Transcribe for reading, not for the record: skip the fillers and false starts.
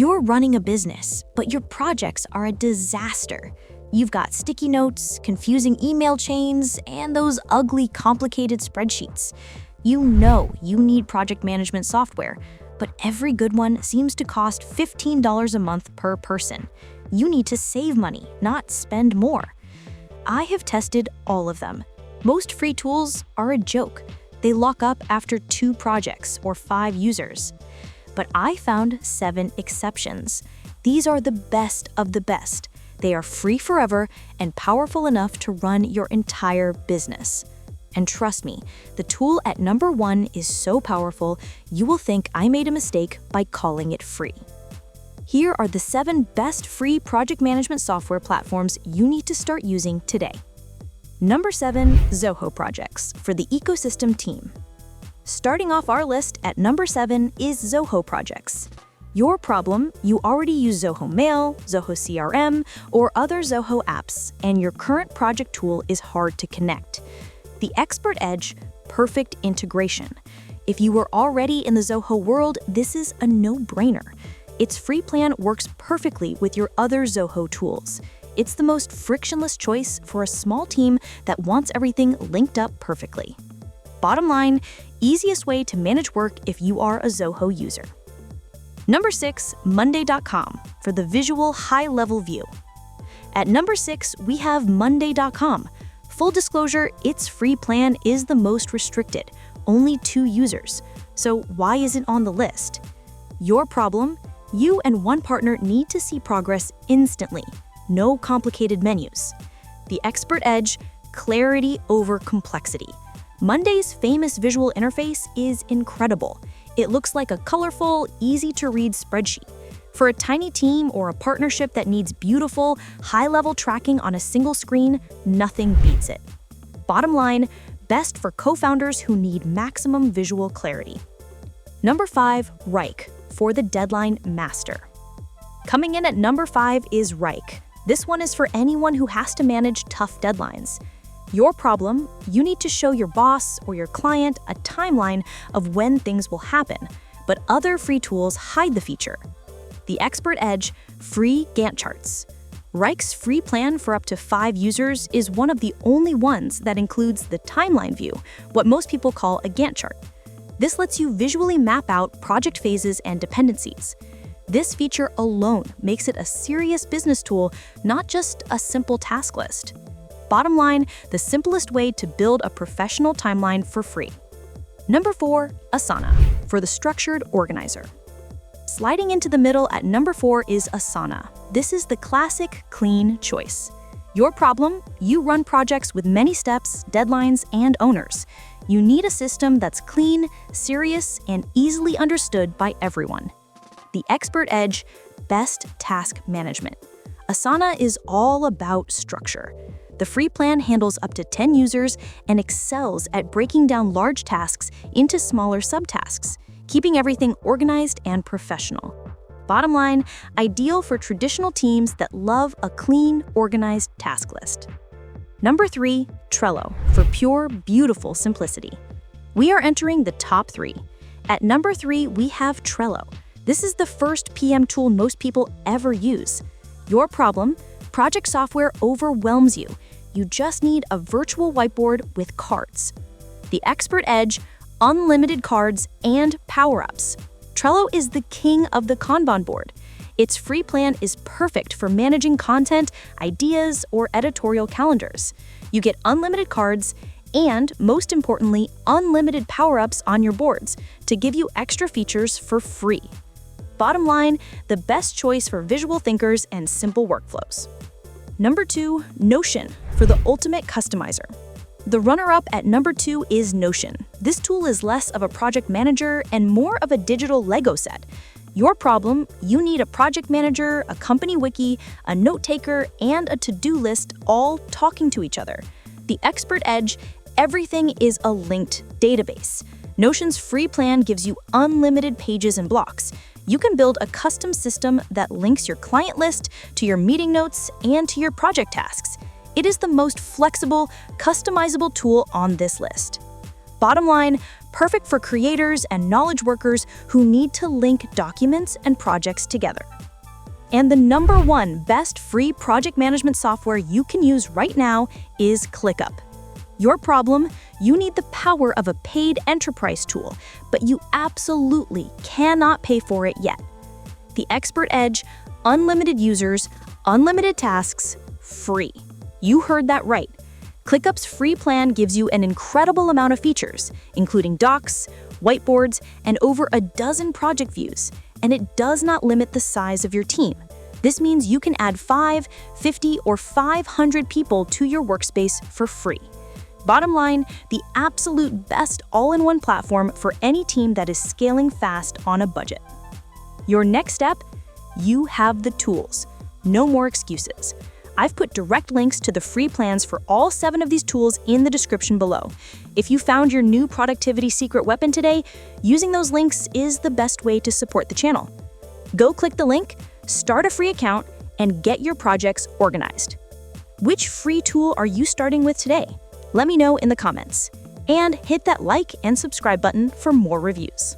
You're running a business, but your projects are a disaster. You've got sticky notes, confusing email chains, and those ugly, complicated spreadsheets. You know you need project management software, but every good one seems to cost $15 a month per person. You need to save money, not spend more. I have tested all of them. Most free tools are a joke. They lock up after 2 projects or 5 users. But I found 7 exceptions. These are the best of the best. They are free forever and powerful enough to run your entire business. And trust me, the tool at number 1 is so powerful, you will think I made a mistake by calling it free. Here are the 7 best free project management software platforms you need to start using today. Number 7, Zoho Projects for the ecosystem team. Starting off our list at number 7 is Zoho Projects. Your problem, you already use Zoho Mail, Zoho CRM, or other Zoho apps, and your current project tool is hard to connect. The Expert Edge, perfect integration. If you were already in the Zoho world, this is a no-brainer. Its free plan works perfectly with your other Zoho tools. It's the most frictionless choice for a small team that wants everything linked up perfectly. Bottom line, easiest way to manage work if you are a Zoho user. Number 6, Monday.com for the visual high-level view. At number 6, we have Monday.com. Full disclosure, its free plan is the most restricted, only 2 users. So why is it on the list? Your problem? You and one partner need to see progress instantly. No complicated menus. The Expert Edge, clarity over complexity. Monday's famous visual interface is incredible. It looks like a colorful, easy-to-read spreadsheet. For a tiny team or a partnership that needs beautiful, high-level tracking on a single screen, nothing beats it. Bottom line, best for co-founders who need maximum visual clarity. Number 5, Wrike for the deadline master. Coming in at number 5 is Wrike. This one is for anyone who has to manage tough deadlines. Your problem, you need to show your boss or your client a timeline of when things will happen, but other free tools hide the feature. The Expert Edge, free Gantt charts. Wrike's free plan for up to 5 users is one of the only ones that includes the timeline view, what most people call a Gantt chart. This lets you visually map out project phases and dependencies. This feature alone makes it a serious business tool, not just a simple task list. Bottom line, the simplest way to build a professional timeline for free. Number 4, Asana for the structured organizer. Sliding into the middle at number 4 is Asana. This is the classic clean choice. Your problem, you run projects with many steps, deadlines, and owners. You need a system that's clean, serious, and easily understood by everyone. The Expert Edge, best task management. Asana is all about structure. The free plan handles up to 10 users and excels at breaking down large tasks into smaller subtasks, keeping everything organized and professional. Bottom line, ideal for traditional teams that love a clean, organized task list. Number 3, Trello for pure, beautiful simplicity. We are entering the top 3. At number 3, we have Trello. This is the first PM tool most people ever use. Your problem? Project software overwhelms you. You just need a virtual whiteboard with cards. The Expert Edge, unlimited cards, and power-ups. Trello is the king of the Kanban board. Its free plan is perfect for managing content, ideas, or editorial calendars. You get unlimited cards and, most importantly, unlimited power-ups on your boards to give you extra features for free. Bottom line, the best choice for visual thinkers and simple workflows. Number 2, Notion for the ultimate customizer. The runner-up at number 2 is Notion. This tool is less of a project manager and more of a digital Lego set. Your problem, you need a project manager, a company wiki, a note-taker, and a to-do list all talking to each other. The Expert Edge, everything is a linked database. Notion's free plan gives you unlimited pages and blocks. You can build a custom system that links your client list to your meeting notes and to your project tasks. It is the most flexible, customizable tool on this list. Bottom line, perfect for creators and knowledge workers who need to link documents and projects together. And the #1 best free project management software you can use right now is ClickUp. Your problem? You need the power of a paid enterprise tool, but you absolutely cannot pay for it yet. The Expert Edge, unlimited users, unlimited tasks, free. You heard that right. ClickUp's free plan gives you an incredible amount of features, including docs, whiteboards, and over a dozen project views, and it does not limit the size of your team. This means you can add 5, 50, or 500 people to your workspace for free. Bottom line, the absolute best all-in-one platform for any team that is scaling fast on a budget. Your next step? You have the tools. No more excuses. I've put direct links to the free plans for all 7 of these tools in the description below. If you found your new productivity secret weapon today, using those links is the best way to support the channel. Go click the link, start a free account, and get your projects organized. Which free tool are you starting with today? Let me know in the comments. And hit that like and subscribe button for more reviews.